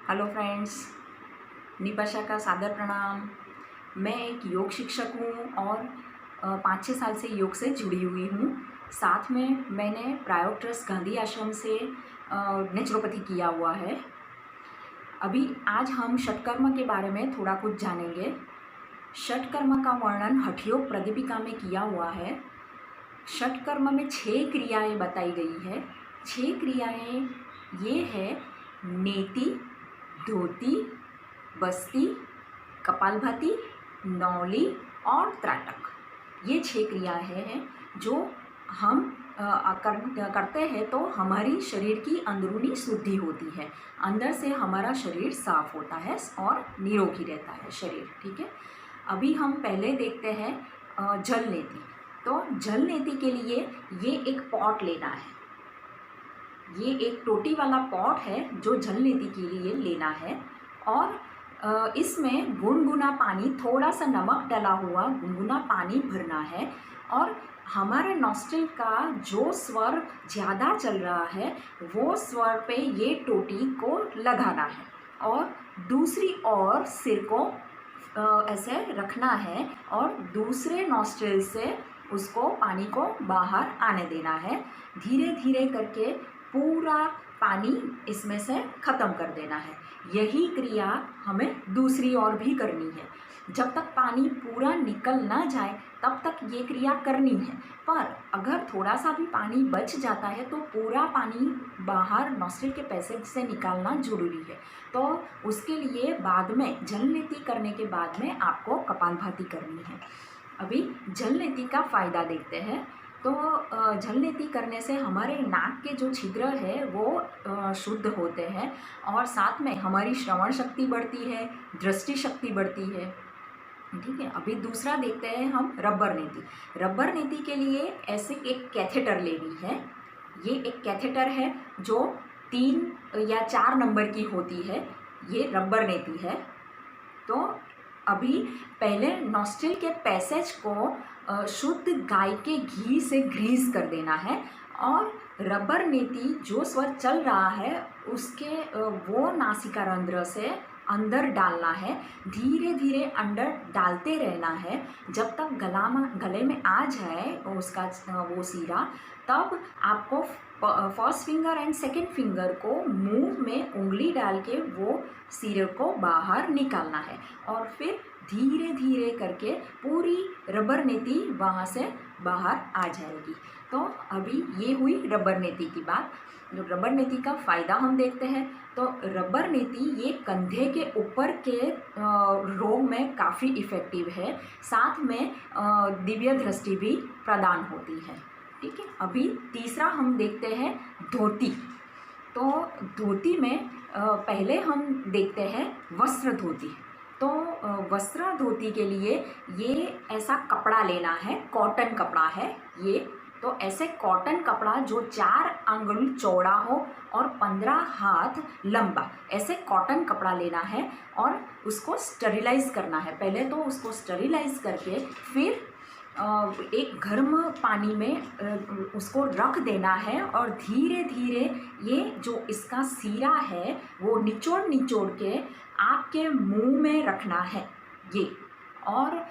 Hello friends, निपाशा का सादर प्रणाम। मैं एक योग शिक्षक हूँ और 5-6 साल से योग से जुड़ी हुई हूँ। साथ में मैंने प्रायोग ट्रस्ट गांधी आश्रम से नेचुरोपैथी किया हुआ है। अभी आज हम षटकर्म के बारे में थोड़ा कुछ जानेंगे। षटकर्म का वर्णन हठयोग प्रदीपिका में किया हुआ है। षटकर्म में 6 क्रियाएं बताई गई है। 6 क्रियाएं ये है नेति, धोती, बस्ती, कपालभाति, नौली और त्राटक। ये 6 क्रियाएं हैं जो हम करते हैं तो हमारी शरीर की अंदरूनी शुद्धि होती है। अंदर से हमारा शरीर साफ होता है और निरोगी रहता है शरीर। ठीक है, अभी हम पहले देखते हैं जल नेति। तो जल नेति के लिए ये एक पॉट लेना है। ये एक टोटी वाला पॉट है जो जल नेति के लिए लेना है और इसमें गुनगुना पानी, थोड़ा सा नमक डला हुआ गुनगुना पानी भरना है और हमारे नॉस्ट्रिल का जो स्वर ज़्यादा चल रहा है वो स्वर पे ये टोटी को लगाना है और दूसरी ओर सिर को ऐसे रखना है और दूसरे नॉस्ट्रिल से उसको पानी को बाहर आने देना है। धीरे धीरे करके पूरा पानी इसमें से ख़त्म कर देना है। यही क्रिया हमें दूसरी ओर भी करनी है। जब तक पानी पूरा निकल ना जाए तब तक ये क्रिया करनी है, पर अगर थोड़ा सा भी पानी बच जाता है तो पूरा पानी बाहर नॉस्ट्रिल के पैसेज से निकालना जरूरी है। तो उसके लिए बाद में जल नेति करने के बाद में आपको कपालभाति करनी है। अभी जल नेति का फ़ायदा देखते हैं। तो जल नेति करने से हमारे नाक के जो छिद्र है वो शुद्ध होते हैं और साथ में हमारी श्रवण शक्ति बढ़ती है, दृष्टि शक्ति बढ़ती है। ठीक है, अभी दूसरा देखते हैं हम रबर नेति। रबर नेति के लिए ऐसे एक कैथेटर लेनी है। ये एक कैथेटर है जो 3 या 4 नंबर की होती है। ये रबर नेति है। तो अभी पहले नॉस्ट्रिल के पैसेज को शुद्ध गाय के घी से ग्रीस कर देना है और रबर नेति जो स्वर चल रहा है उसके वो नासिका रंध्र से अंदर डालना है। धीरे धीरे अंदर डालते रहना है जब तक गले में आ जाए उसका वो सीरा। तब आपको first finger and second finger को मुंह में उंगली डाल के वो सीरे को बाहर निकालना है और फिर धीरे धीरे करके पूरी रबर नेति वहाँ से बाहर आ जाएगी। तो अभी ये हुई रबर नेति की बात। जो रबर नेति का फ़ायदा हम देखते हैं तो रबर नेति ये कंधे के ऊपर के रोग में काफ़ी इफ़ेक्टिव है। साथ में दिव्य दृष्टि भी प्रदान होती है। ठीक है, अभी तीसरा हम देखते हैं धोती। तो धोती में पहले हम देखते हैं वस्त्र धोती। तो वस्त्र धोती के लिए ये ऐसा कपड़ा लेना है, कॉटन कपड़ा है ये। तो ऐसे कॉटन कपड़ा जो 4 अंगुल चौड़ा हो और 15 हाथ लंबा, ऐसे कॉटन कपड़ा लेना है और उसको स्टरिलाइज़ करना है। पहले तो उसको स्टरिलाइज़ करके फिर एक गर्म पानी में उसको रख देना है और धीरे धीरे ये जो इसका सीरा है वो निचोड़ निचोड़ के आपके मुंह में रखना है ये, और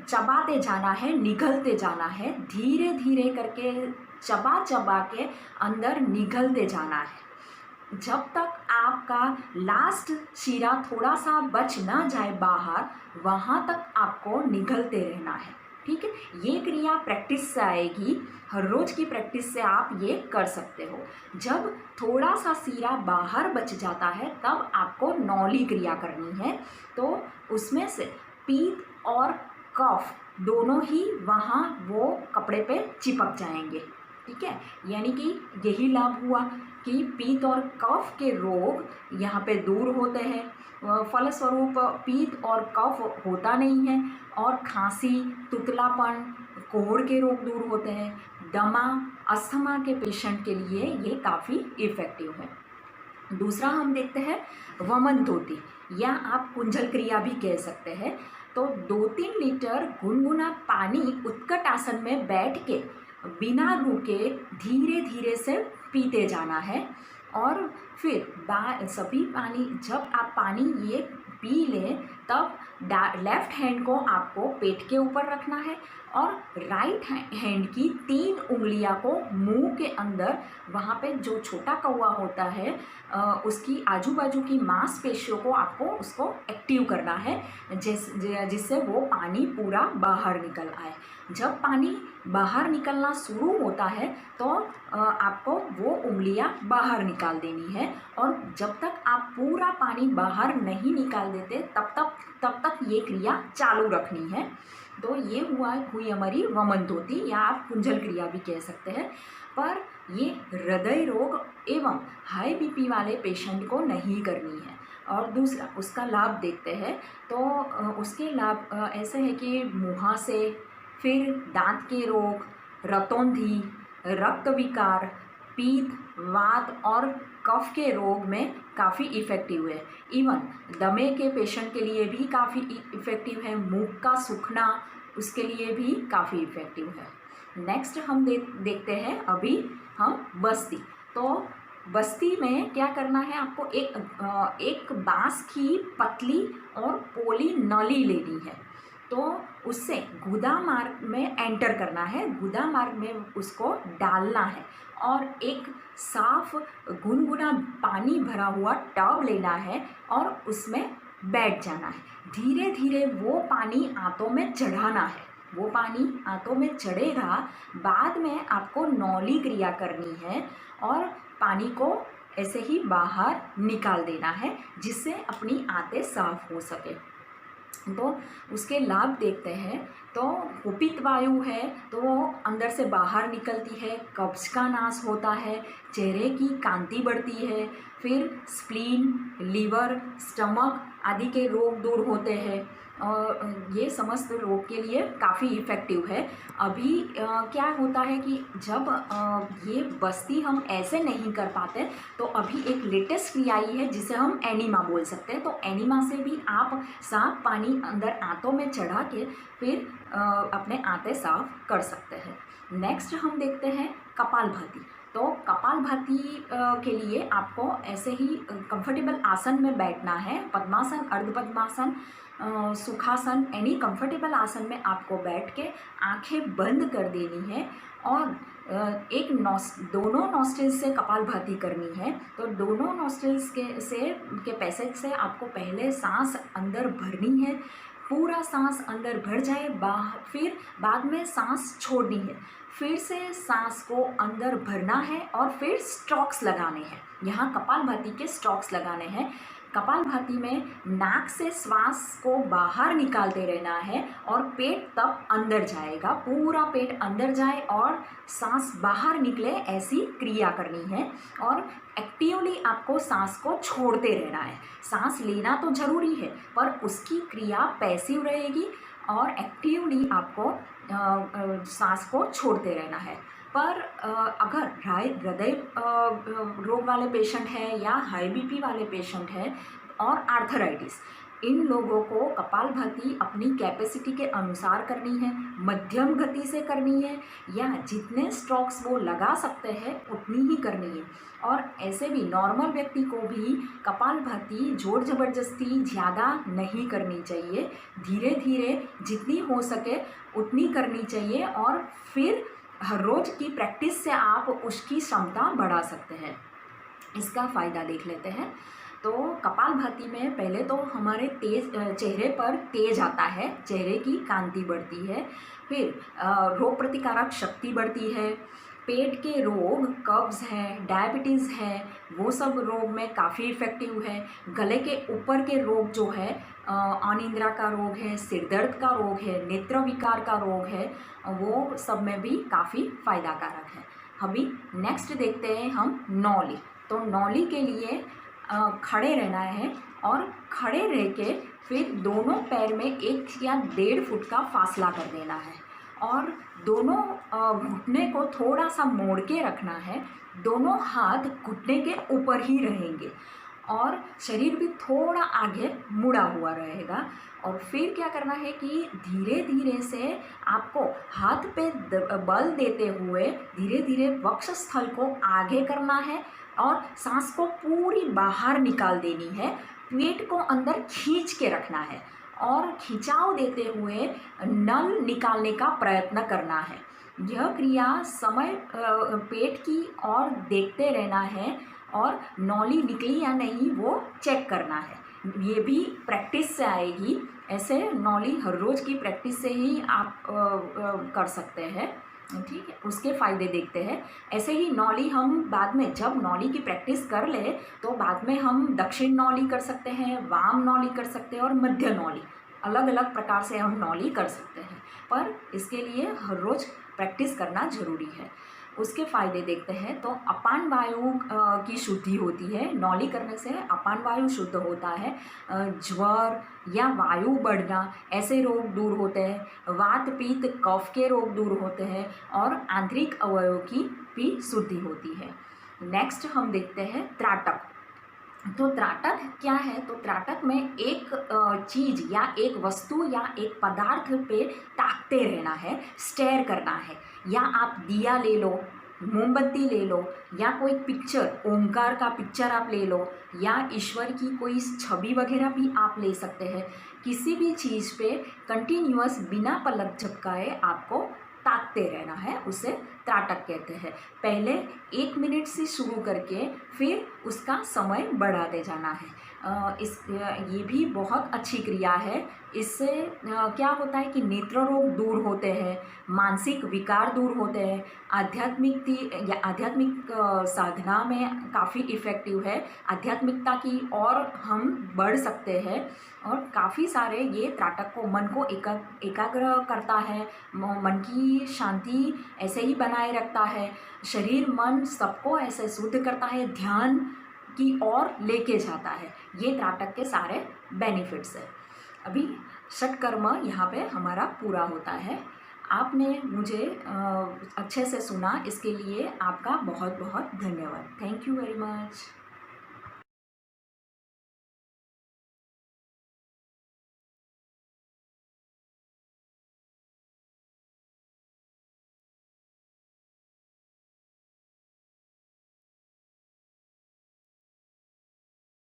चबाते जाना है, निगलते जाना है। धीरे धीरे करके चबा चबा के अंदर निगलते जाना है जब तक आपका लास्ट शीरा थोड़ा सा बच ना जाए बाहर, वहाँ तक आपको निगलते रहना है। ठीक है, ये क्रिया प्रैक्टिस से आएगी। हर रोज़ की प्रैक्टिस से आप ये कर सकते हो। जब थोड़ा सा सीरा बाहर बच जाता है तब आपको नौली क्रिया करनी है। तो उसमें से पीत और कफ दोनों ही वहाँ वो कपड़े पे चिपक जाएंगे। ठीक है, यानी कि यही लाभ हुआ कि पीत और कफ के रोग यहाँ पे दूर होते हैं। फलस्वरूप पीत और कफ होता नहीं है और खांसी, तुतलापन, कोढ़ के रोग दूर होते हैं। दमा, अस्थमा के पेशेंट के लिए ये काफ़ी इफ़ेक्टिव है। दूसरा हम देखते हैं वमन धोती, या आप कुंजल क्रिया भी कह सकते हैं। तो 2-3 लीटर गुनगुना पानी उत्कट आसन में बैठ के बिना रुके धीरे धीरे से पीते जाना है। और फिर सभी पानी, जब आप पानी ये पी लें तब लेफ्ट हैंड को आपको पेट के ऊपर रखना है और राइट हैंड की 3 उंगलियां को मुंह के अंदर, वहाँ पे जो छोटा कौवा होता है उसकी आजू बाजू की मांसपेशियों को आपको उसको एक्टिव करना है, जिससे वो पानी पूरा बाहर निकल आए। जब पानी बाहर निकलना शुरू होता है तो आपको वो उंगलियां बाहर निकाल देनी है, और जब तक आप पूरा पानी बाहर नहीं निकाल देते तब तक ये क्रिया चालू रखनी है। तो ये हुई हमारी वमनध्योति, या आप कुंजल क्रिया भी कह सकते हैं। पर ये हृदय रोग एवं हाई बीपी वाले पेशेंट को नहीं करनी है। और दूसरा उसका लाभ देखते हैं, तो उसके लाभ ऐसे है कि मुहासे, फिर दांत के रोग, रतौंधी, रक्त विकार, पीत, वात और कफ के रोग में काफ़ी इफ़ेक्टिव है। इवन दमे के पेशेंट के लिए भी काफ़ी इफ़ेक्टिव है। मुख का सूखना, उसके लिए भी काफ़ी इफ़ेक्टिव है। नेक्स्ट हम देखते हैं अभी हम बस्ती। तो बस्ती में क्या करना है, आपको एक बांस की पतली और पोली नली लेनी है। तो उससे गुदा मार्ग में एंटर करना है, गुदा मार्ग में उसको डालना है और एक साफ गुनगुना पानी भरा हुआ टब लेना है और उसमें बैठ जाना है। धीरे धीरे वो पानी आंतों में चढ़ाना है। वो पानी आंतों में चढ़ेगा, बाद में आपको नौली क्रिया करनी है और पानी को ऐसे ही बाहर निकाल देना है, जिससे अपनी आंतें साफ हो सके। तो उसके लाभ देखते हैं। तो कुपित वायु है तो वो अंदर से बाहर निकलती है, कब्ज का नाश होता है, चेहरे की कांति बढ़ती है, फिर स्प्लीन, लीवर, स्टमक आदि के रोग दूर होते हैं और ये समस्त रोग के लिए काफ़ी इफ़ेक्टिव है। अभी क्या होता है कि जब ये बस्ती हम ऐसे नहीं कर पाते, तो अभी एक लेटेस्ट क्रिया आई है जिसे हम एनिमा बोल सकते हैं। तो एनिमा से भी आप साफ पानी अंदर आंतों में चढ़ा के फिर अपने आंतें साफ कर सकते हैं। नेक्स्ट हम देखते हैं कपालभाति। तो कपालभाति के लिए आपको ऐसे ही कंफर्टेबल आसन में बैठना है। पद्मासन, अर्ध पद्मासन, सुखासन, एनी कंफर्टेबल आसन में आपको बैठ के आंखें बंद कर देनी है और दोनों नॉस्ट्रिल्स से कपालभाति करनी है। तो दोनों नॉस्ट्रिल्स के पैसेज से आपको पहले सांस अंदर भरनी है, पूरा सांस अंदर भर जाए, फिर बाद में सांस छोड़नी है, फिर से सांस को अंदर भरना है और फिर स्ट्रोक्स लगाने हैं। यहाँ कपालभाति के स्ट्रोक्स लगाने हैं। कपालभाति में नाक से श्वास को बाहर निकालते रहना है और पेट तब अंदर जाएगा, पूरा पेट अंदर जाए और सांस बाहर निकले, ऐसी क्रिया करनी है। और एक्टिवली आपको सांस को छोड़ते रहना है। सांस लेना तो जरूरी है पर उसकी क्रिया पैसिव रहेगी और एक्टिवली आपको सांस को छोड़ते रहना है। पर अगर हृदय रोग वाले पेशेंट है या हाई बीपी वाले पेशेंट है और आर्थराइटिस, इन लोगों को कपालभाति अपनी कैपेसिटी के अनुसार करनी है, मध्यम गति से करनी है या जितने स्ट्रोक्स वो लगा सकते हैं उतनी ही करनी है। और ऐसे भी नॉर्मल व्यक्ति को भी कपालभाति जोर ज़बरदस्ती ज़्यादा नहीं करनी चाहिए, धीरे धीरे जितनी हो सके उतनी करनी चाहिए और फिर हर रोज़ की प्रैक्टिस से आप उसकी क्षमता बढ़ा सकते हैं। इसका फ़ायदा देख लेते हैं। तो कपालभाति में पहले तो हमारे चेहरे पर तेज आता है, चेहरे की कांति बढ़ती है, फिर रोग प्रतिकारक शक्ति बढ़ती है, पेट के रोग, कब्ज़ है, डायबिटीज़ है, वो सब रोग में काफ़ी इफ़ेक्टिव है। गले के ऊपर के रोग जो है, अनिद्रा का रोग है, सिर दर्द का रोग है, नेत्र विकार का रोग है, वो सब में भी काफ़ी फ़ायदाकारक है। अभी नेक्स्ट देखते हैं हम नौली। तो नौली के लिए खड़े रहना है और खड़े रह के फिर दोनों पैर में 1 या 1.5 फुट का फासला कर देना है और दोनों घुटने को थोड़ा सा मोड़ के रखना है। दोनों हाथ घुटने के ऊपर ही रहेंगे और शरीर भी थोड़ा आगे मुड़ा हुआ रहेगा। और फिर क्या करना है कि धीरे धीरे से आपको हाथ पे बल देते हुए धीरे धीरे वक्षस्थल को आगे करना है और सांस को पूरी बाहर निकाल देनी है। पेट को अंदर खींच के रखना है और खिंचाव देते हुए नल निकालने का प्रयत्न करना है। यह क्रिया समय पेट की ओर देखते रहना है और नौली निकली या नहीं वो चेक करना है। ये भी प्रैक्टिस से आएगी। ऐसे नौली हर रोज़ की प्रैक्टिस से ही आप कर सकते हैं। ठीक है, उसके फ़ायदे देखते हैं। ऐसे ही नौली हम बाद में जब नौली की प्रैक्टिस कर ले तो बाद में हम दक्षिण नौली कर सकते हैं, वाम नौली कर सकते हैं और मध्य नौली, अलग अलग प्रकार से हम नौली कर सकते हैं। पर इसके लिए हर रोज़ प्रैक्टिस करना ज़रूरी है। उसके फ़ायदे देखते हैं। तो अपान वायु की शुद्धि होती है। नौली करने से अपान वायु शुद्ध होता है। ज्वर या वायु बढ़ना ऐसे रोग दूर होते हैं। वात पित्त कफ के रोग दूर होते हैं और आंतरिक अवयवों की भी शुद्धि होती है। नेक्स्ट हम देखते हैं त्राटक। तो त्राटक क्या है? तो त्राटक में एक चीज़ या एक वस्तु या एक पदार्थ पे ताकते रहना है, स्टेयर करना है। या आप दिया ले लो, मोमबत्ती ले लो, या कोई पिक्चर, ओंकार का पिक्चर आप ले लो, या ईश्वर की कोई छवि वगैरह भी आप ले सकते हैं। किसी भी चीज़ पे कंटिन्यूअस बिना पलक झपकाए आपको ताकते रहना है, उसे त्राटक कहते हैं। पहले 1 मिनट से शुरू करके फिर उसका समय बढ़ाते जाना है। ये भी बहुत अच्छी क्रिया है। इससे क्या होता है कि नेत्र रोग दूर होते हैं, मानसिक विकार दूर होते हैं, आध्यात्मिक साधना में काफ़ी इफ़ेक्टिव है। आध्यात्मिकता की और हम बढ़ सकते हैं और काफ़ी सारे ये त्राटक को मन को एकाग्र करता है, मन की शांति ऐसे ही बनाए रखता है, शरीर मन सबको ऐसे शुद्ध करता है, ध्यान की ओर लेके जाता है। ये त्राटक के सारे बेनिफिट्स है। अभी षटकर्म यहाँ पे हमारा पूरा होता है। आपने मुझे अच्छे से सुना, इसके लिए आपका बहुत बहुत धन्यवाद। Thank you very much.